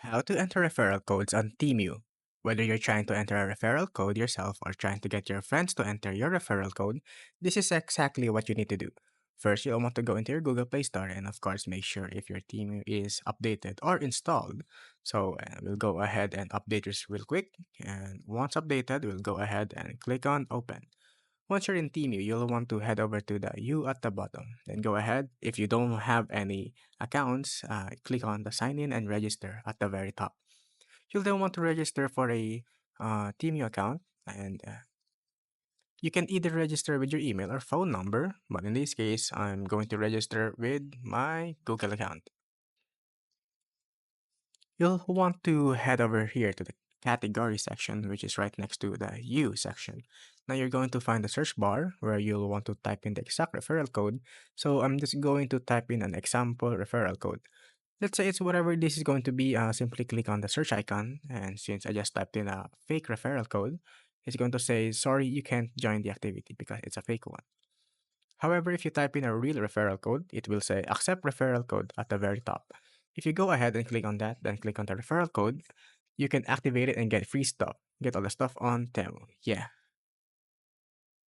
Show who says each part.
Speaker 1: How to enter referral codes on Temu. Whether you're trying to enter a referral code yourself or trying to get your friends to enter your referral code, this is exactly what you need to do. First, you'll want to go into your Google Play Store and of course make sure if your Temu is updated or installed. So we'll go ahead and update this real quick, and once updated, we'll go ahead and click on open. Once you're in Temu, you'll want to head over to the U at the bottom. Then go ahead. If you don't have any accounts, click on the sign in and register at the very top. You'll then want to register for a Temu account, and you can either register with your email or phone number, but in this case, I'm going to register with my Google account. You'll want to head over here to the category section, which is right next to the U section. Now you're going to find the search bar where you'll want to type in the exact referral code. So I'm just going to type in an example referral code. Let's say it's whatever this is going to be. Simply click on the search icon, and since I just typed in a fake referral code, it's going to say, sorry, you can't join the activity because it's a fake one. However, if you type in a real referral code, it will say accept referral code at the very top. If you go ahead and click on that, then click on the referral code, you can activate it and get free stuff. Get all the stuff on Temu. Yeah.